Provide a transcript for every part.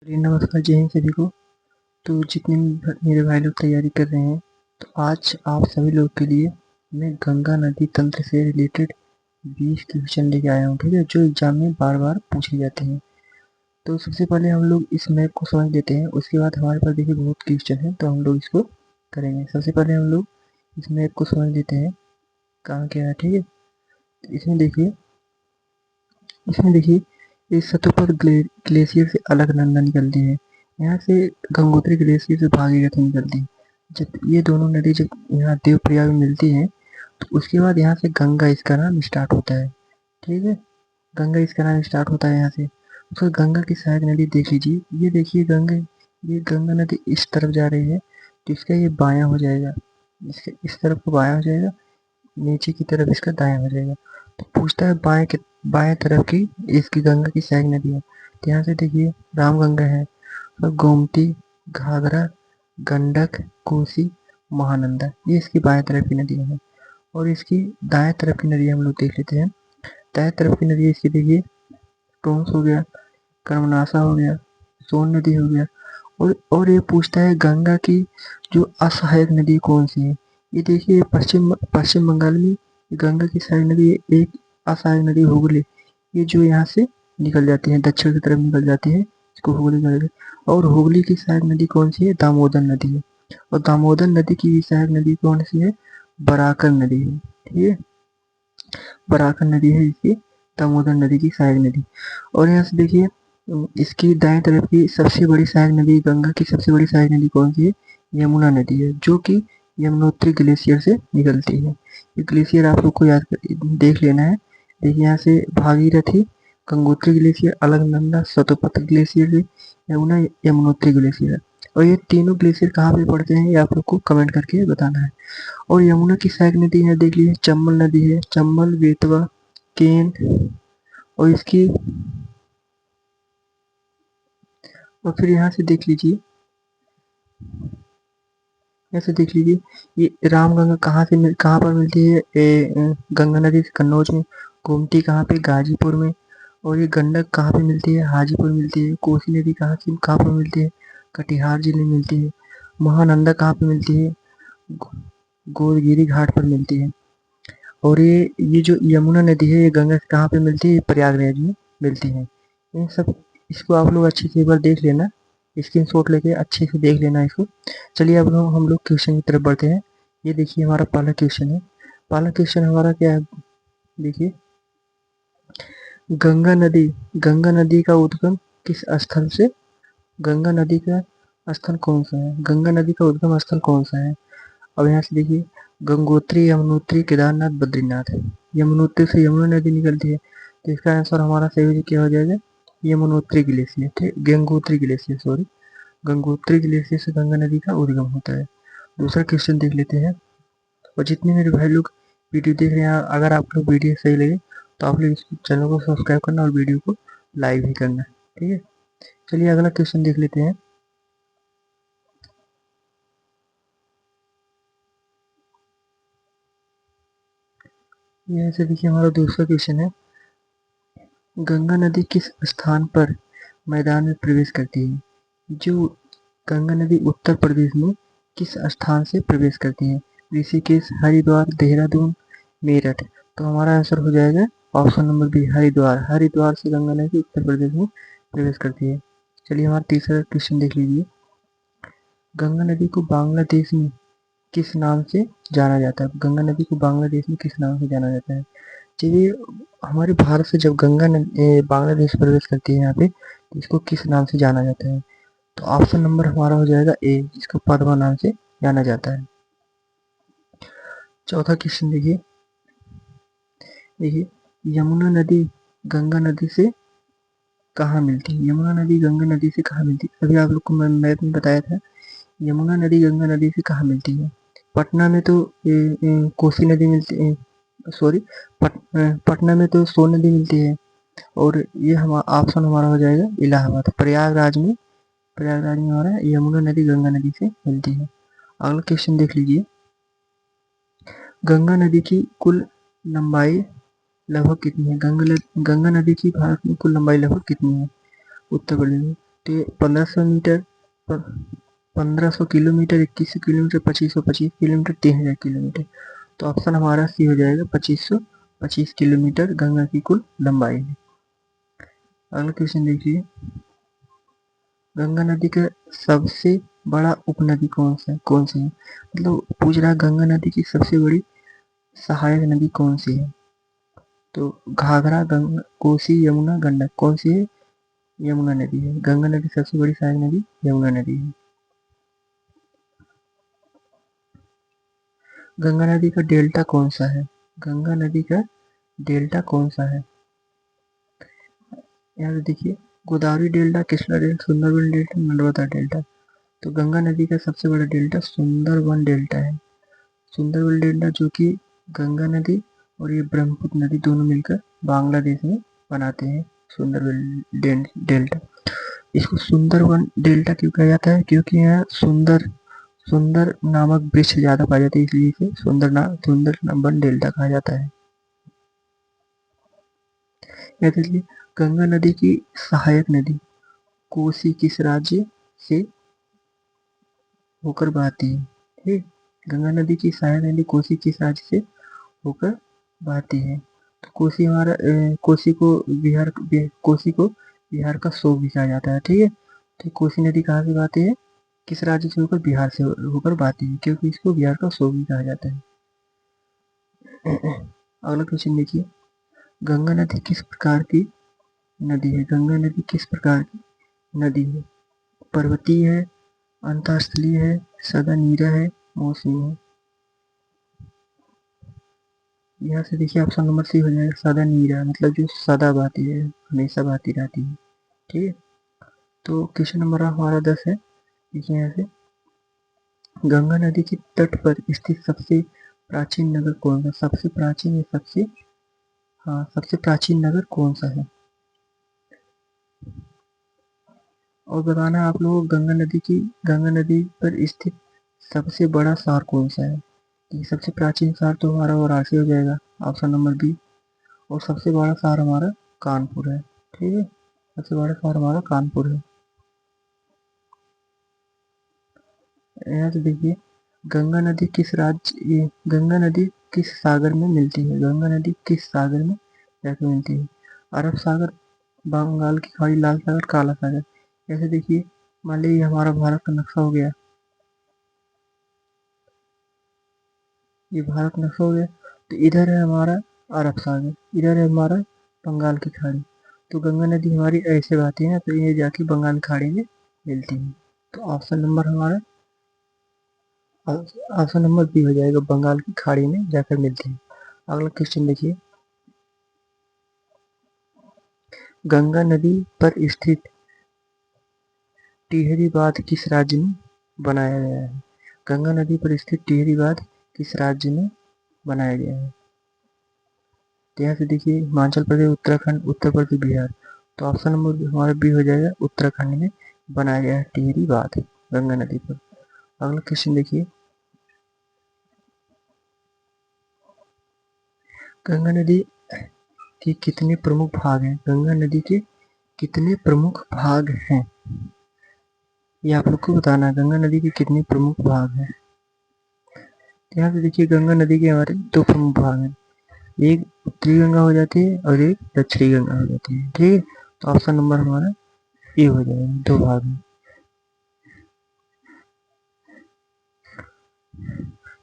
जी, नमस्कार, जय हिंद सभी को। तो जितने मेरे भाई लोग तैयारी कर रहे हैं, तो आज आप सभी लोग के लिए मैं गंगा नदी तंत्र से रिलेटेड 20 क्वेश्चन लेके आया हूँ, ठीक है, जो एग्जाम में बार बार पूछे जाते हैं। तो सबसे पहले हम लोग इस मैप को समझ लेते हैं, उसके बाद हमारे पास देखिए बहुत क्वेश्चन है, तो हम लोग इसको करेंगे। सबसे पहले हम लोग इस मैप को समझ लेते हैं कहाँ क्या है, ठीक है। तो इसमें देखिए इस सतह ग्लेशियर से अलग नंदा निकलती है। यहाँ से गंगोत्री ग्लेशियर से भागीरथी निकलती है। जब ये दोनों नदी जब यहाँ देवप्रयाग में मिलती है, तो उसके बाद यहाँ से गंगा इसका नाम स्टार्ट होता है, ठीक है। गंगा इसका नाम स्टार्ट होता है यहाँ से। उसका गंगा की सहायक नदी देख लीजिए, ये देखिए गंगा, ये गंगा नदी इस तरफ जा रही है, तो इसका ये बायां हो जाएगा, इसके इस तरफ को बायां हो जाएगा, नीचे की तरफ इसका दायां हो जाएगा। तो पूछता है बाएं तरफ की इसकी गंगा की सहायक नदी है, तो यहाँ से देखिए रामगंगा है, और गोमती, घाघरा, गंडक, कोसी, महानंदा, ये इसकी बाएं तरफ की नदियां हैं। और इसकी दाएं तरफ की नदी हम लोग देख लेते हैं। दाएं तरफ की नदी इसकी देखिए टोंस हो गया, कर्मनाशा हो गया, सोन नदी हो गया। और ये पूछता है गंगा की जो असहायक नदी कौन सी है। ये देखिए पश्चिम पश्चिम बंगाल में गंगा की सहायक नदी एक असहायक नदी हुगली, ये जो यहाँ से निकल जाती है, दक्षिण की तरफ निकल जाती है, इसको हुगली कहते हैं। और हुगली की सहायक नदी कौन सी है, दामोदर नदी है। और दामोदर नदी की सहायक नदी कौन सी है, बराकर नदी है, ठीक है। बराकर नदी है इसकी, दामोदर नदी की सहायक नदी। और यहाँ से देखिए इसकी दाएं तरफ की सबसे बड़ी सहायक नदी, गंगा की सबसे बड़ी सहायक नदी कौन सी है, यमुना नदी है, जो कि यमुनोत्री ग्लेशियर से निकलती है। ये ग्लेशियर आप लोग को याद देख लेना है। देखिए यहाँ से Bhagirathi, Gangotri glacier, Alaknanda, Satopanth glacier, Yamuna, Yamunotri glacier. और ये तीनों ग्लेशियर कहाँ पे पड़ते हैं, ये आप लोग को कमेंट करके बताना है। और यमुना की सहायक नदी है, देख लीजिए चंबल नदी है, चंबल, बेतवा, केन। और इसकी, और फिर यहाँ से देख लीजिए, ऐसे देख लीजिए ये रामगंगा कहाँ पर मिलती है, गंगा नदी कन्नौज में, गोमती कहाँ पे, गाजीपुर में। और ये गंडक कहाँ पे मिलती है, हाजीपुर मिलती है। कोसी नदी कहाँ पर मिलती है, कटिहार जिले में मिलती है। महानंदा कहाँ पे मिलती है, गोदगिरी घाट पर मिलती है। और ये जो यमुना नदी है, ये गंगा से कहाँ पे मिलती है, प्रयागराज में मिलती है। इन सब, इसको आप लोग अच्छे से एक बार देख लेना, स्क्रीनशॉट लेके अच्छे से देख लेना इसको। चलिए अब हम लोग क्वेश्चन की तरफ बढ़ते हैं। ये देखिए हमारा पहला क्वेश्चन है। पहला क्वेश्चन हमारा क्या है, देखिए गंगा नदी का उद्गम किस स्थल से, गंगा नदी का स्थल कौन सा है, गंगा नदी का उद्गम स्थल कौन सा है। अब यहाँ से देखिए गंगोत्री, यमुनोत्री, केदारनाथ, बद्रीनाथ। यमुनोत्री से यमुना नदी निकलती है, तो इसका आंसर हमारा सही क्या हो जाएगा, यमुनोत्री ग्लेशियर, ठीक, Gangotri glacier, sorry, Gangotri glacier से गंगा नदी का उद्गम होता है। दूसरा क्वेश्चन देख लेते हैं। और जितने मेरे भाई लोग वीडियो देख रहे हैं, अगर आप लोग वीडियो सही लगे तो आप लोग इस चैनल को सब्सक्राइब करना और वीडियो को लाइक भी करना, ठीक है। चलिए अगला क्वेश्चन देख लेते हैं। ये ऐसे देखिए हमारा दूसरा क्वेश्चन है, गंगा नदी किस स्थान पर मैदान में प्रवेश करती है। जो गंगा नदी उत्तर प्रदेश में किस स्थान से प्रवेश करती है, ऋषिकेश, हरिद्वार, देहरादून, मेरठ। तो हमारा आंसर हो जाएगा option number B, Haridwar. Haridwar से गंगा नदी उत्तर प्रदेश में प्रवेश करती है। चलिए हमारा तीसरा क्वेश्चन देख लीजिए, गंगा नदी को बांग्लादेश में किस नाम से जाना जाता है, गंगा नदी को बांग्लादेश में किस नाम से जाना जाता है। चलिए हमारे भारत से जब गंगा नदी बांग्लादेश प्रवेश करती है यहाँ पे, तो इसको किस नाम से जाना जाता है। तो ऑप्शन नंबर हमारा हो जाएगा ए, जिसको पद्मा नाम से जाना जाता है। चौथा क्वेश्चन देखिए, देखिए यमुना नदी गंगा नदी से कहाँ मिलती है, यमुना नदी गंगा नदी से कहाँ मिलती है। अभी आप लोग को मैं मैथ में बताया था, यमुना नदी गंगा नदी से कहाँ मिलती है। पटना में तो कोसी नदी मिलती है, सॉरी, पटना में तो सोन नदी मिलती है। और ये हम ऑप्शन हमारा हो जाएगा इलाहाबाद, प्रयागराज में हमारा यमुना नदी गंगा नदी से मिलती है। अगला क्वेश्चन देख लीजिए, गंगा नदी की कुल लंबाई लगभग कितनी है, गंगा नदी की भारत में कुल लंबाई लगभग कितनी है, उत्तर प्रदेश में। तो ये 1500 metre, 1500 kilometre, 2100 kilometre, 2525 kilometre, 3000 kilometre. तो ऑप्शन हमारा सी हो जाएगा, 2525 किलोमीटर गंगा की कुल लंबाई है। अगला क्वेश्चन देखिए, गंगा नदी का सबसे बड़ा उपनदी कौन सी है? मतलब पूछ रहा है गंगा नदी की सबसे बड़ी सहायक नदी कौन सी है? तो घाघरा, गंगा, कोसी, यमुना, गंडक, कौन सी है? यमुना नदी है। गंगा नदी सबसे बड़ी सहायक नदी यमुना नदी है। गंगा नदी का डेल्टा कौन सा है? गंगा नदी का डेल्टा कौन सा है? यहाँ पे देखिए, Godavari delta, Krishna delta, Sundarban delta, Narmada delta. तो गंगा नदी का सबसे बड़ा डेल्टा सुंदरबन डेल्टा है। सुंदरबन डेल्टा जो कि गंगा नदी और ये ब्रह्मपुत्र नदी दोनों मिलकर बांग्लादेश में बनाते हैं सुंदरबन डेल्टा। इसको सुंदरबन डेल्टा क्यों कहा जाता है? क्योंकि यहाँ सुंदर नामक वृक्ष ज्यादा पाए जाते हैं, इसलिए इसे सुंदरबन डेल्टा कहा जाता है। या देखिए, गंगा नदी की सहायक नदी कोसी किस राज्य से होकर बहती है? ठीक, गंगा नदी की सहायक नदी कोसी किस राज्य से होकर बहती है? तो कोसी हमारा कोसी को बिहार का शोक भी कहा जाता है। ठीक है, तो कोसी नदी कहाँ से बहती है? किस राज्य से होकर? बिहार से होकर बहती है, क्योंकि इसको बिहार का शोक भी कहा जाता है। अगला क्वेश्चन देखिए, गंगा नदी किस प्रकार की नदी है? गंगा नदी किस प्रकार की नदी है? पर्वतीय है, अंतःस्थलीय है, सदा नीरा है, मौसमी है। यहाँ से देखिए ऑप्शन नंबर सी हो जाएगा, सदा नीरा, मतलब जो सदा बहती है, हमेशा बहती रहती है। ठीक है, तो क्वेश्चन नंबर हमारा 10 है। देखिए यहाँ से, गंगा नदी के तट पर स्थित सबसे प्राचीन नगर कौन सा? सबसे प्राचीन या सबसे प्राचीन नगर कौन सा है? और बताना आप लोगों को गंगा नदी पर स्थित सबसे बड़ा शहर कौन सा है? ये सबसे प्राचीन शहर तो हमारा वाराणसी हो जाएगा, ऑप्शन नंबर बी। और सबसे बड़ा शहर हमारा कानपुर है। ठीक है, सबसे बड़ा शहर हमारा कानपुर है। यहाँ से देखिए, गंगा नदी किस सागर में मिलती है? गंगा नदी किस सागर में जाकर मिलती है? अरब सागर, बंगाल की खाड़ी, लाल सागर, काला सागर। ऐसे देखिए, मान लीजिए हमारा भारत का नक्शा हो गया, ये भारत नक्शा हो गया, तो इधर है हमारा अरब सागर, इधर है हमारा बंगाल की खाड़ी। तो गंगा नदी हमारी ऐसे बहती है ना, तो ये जाके बंगाल की खाड़ी में मिलती है। तो ऑप्शन नंबर बी हो जाएगा, बंगाल की खाड़ी में जाकर मिलती है। अगला क्वेश्चन देखिए, गंगा नदी पर स्थित टिहरी बांध किस राज्य में बनाया गया है? गंगा नदी पर स्थित टिहरी बांध किस राज्य में बनाया गया है? तो यहाँ से देखिए, हिमाचल प्रदेश, उत्तराखंड, उत्तर प्रदेश, बिहार। तो ऑप्शन नंबर हमारा बी हो जाएगा, उत्तराखंड में बनाया गया है टिहरी बांध गंगा नदी पर। अगला क्वेश्चन देखिए, गंगा नदी के कितने प्रमुख भाग हैं? गंगा नदी के कितने प्रमुख भाग हैं, ये आप लोग को बताना है। गंगा नदी के कितने प्रमुख भाग हैं? यहाँ पे देखिए, गंगा नदी के हमारे दो प्रमुख भाग हैं, एक उत्तरी गंगा हो जाती है और एक दक्षिणी गंगा हो जाती है। ठीक है, तो ऑप्शन नंबर हमारा ए हो जाएगा, दो भाग हैं।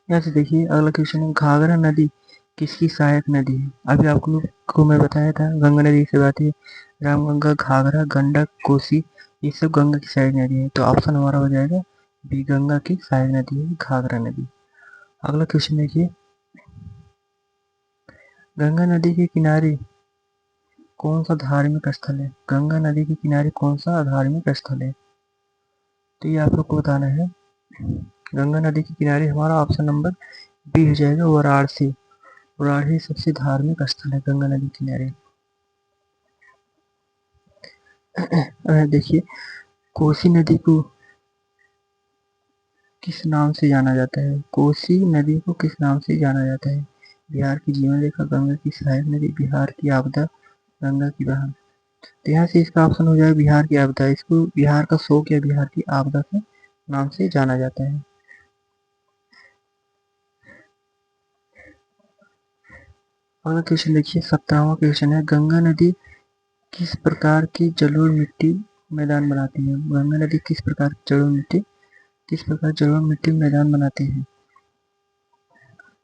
यहाँ से देखिए, अगला क्वेश्चन है, घाघरा नदी किसकी सहायक नदी है? अभी आप लोग को मैं बताया था, गंगा नदी से बात है, रामगंगा, घाघरा, गंडक, कोसी, ये सब गंगा की सहायक नदी है। तो ऑप्शन हमारा हो जाएगा बी, गंगा की सहायक नदी है घाघरा नदी। अगला क्वेश्चन देखिए, गंगा नदी के किनारे कौन सा धार्मिक स्थल है? गंगा नदी के किनारे कौन सा धार्मिक स्थल है? तो ये आप लोग को बताना है। गंगा नदी के किनारे हमारा ऑप्शन नंबर बी हो जाएगा, वाराणसी। वाराणसी सबसे धार्मिक स्थल है गंगा नदी के किनारे। देखिए, कोसी नदी को किस नाम से जाना जाता है? कोसी नदी को किस नाम से जाना जाता है? बिहार की जीवन रेखा, गंगा की सहायक नदी, बिहार की आपदा, गंगा की बहान। तो यहाँ से इसका ऑप्शन हो जाएगा बिहार की आपदा। इसको बिहार का शोक या बिहार की आपदा के नाम से जाना जाता है। अगला क्वेश्चन देखिए, 17वां क्वेश्चन है, गंगा नदी किस प्रकार की जलोढ़ मिट्टी मैदान बनाती है? गंगा नदी किस प्रकार की जलोढ़ मिट्टी मैदान बनाती है?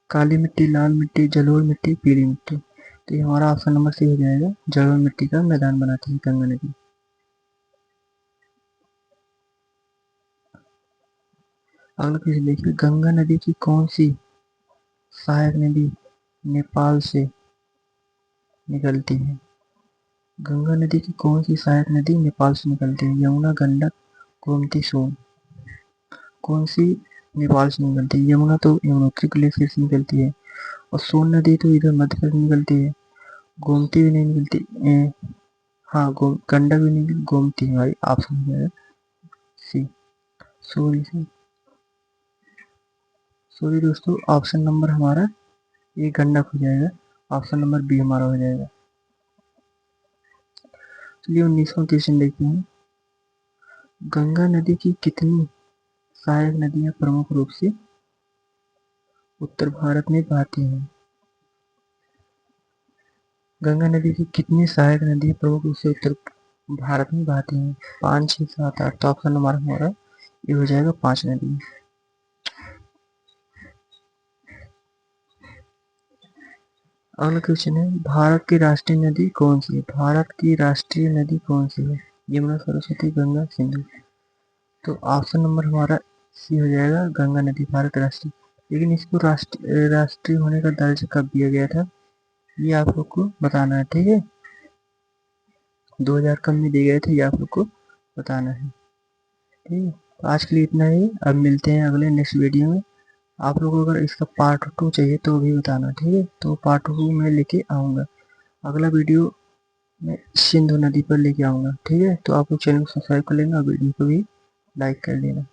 काली मिट्टी, लाल मिट्टी, जलोढ़ मिट्टी, पीली मिट्टी। तो ये हमारा ऑप्शन नंबर सी हो जाएगा, जलोढ़ मिट्टी का मैदान बनाती है गंगा नदी। अगला क्वेश्चन देखिए, गंगा नदी की कौन सी सहायक नदी नेपाल से निकलती है? गंगा नदी की कौन सी सहायक नदी नेपाल से निकलती है? यमुना, गंडक, गोमती, सोन। कौन सी नेपाल से निकलती है? यमुना तो यमुनोत्री ग्लेशियर से निकलती है, और सोन नदी तो इधर मध्य प्रदेश में निकलती है। गोमती भी नहीं निकलती। हाँ, गंडक भी नहीं, गोमती हमारी ऑप्शन हो जाएगा सी। सॉरी दोस्तों, ऑप्शन नंबर हमारा ये गंडक हो जाएगा, ऑप्शन नंबर बी हमारा हो जाएगा। चलिए 19वां क्वेश्चन देखते हैं, गंगा नदी की कितनी सहायक नदियां प्रमुख रूप से उत्तर भारत में बहती हैं? गंगा नदी की कितनी सहायक नदियां प्रमुख रूप से उत्तर भारत में बहती हैं? 5, 6, 7, 8। तो ऑप्शन नंबर हमारा ये हो जाएगा 5 नदी। अगला क्वेश्चन है, भारत की राष्ट्रीय नदी कौन सी है? भारत की राष्ट्रीय नदी कौन सी है? यमुना, सरस्वती, गंगा, सिंधु। तो ऑप्शन नंबर हमारा सी हो जाएगा, गंगा नदी भारत राष्ट्रीय। लेकिन इसको राष्ट्रीय होने का दर्जा कब दिया गया था, ये आप लोग को बताना है, ठीक है। 2000 कब में दिए गए थे, ये आप लोग को बताना है, ठीक है। तो आज के लिए इतना ही, अब मिलते हैं अगले नेक्स्ट वीडियो में। आप लोगों को अगर इसका पार्ट 2 चाहिए तो भी बताना, ठीक है। तो पार्ट 2 मैं लेके आऊँगा, अगला वीडियो मैं सिंधु नदी पर लेके आऊँगा, ठीक है। तो आप लोग चैनल को सब्सक्राइब कर लेना और वीडियो को भी लाइक कर लेना।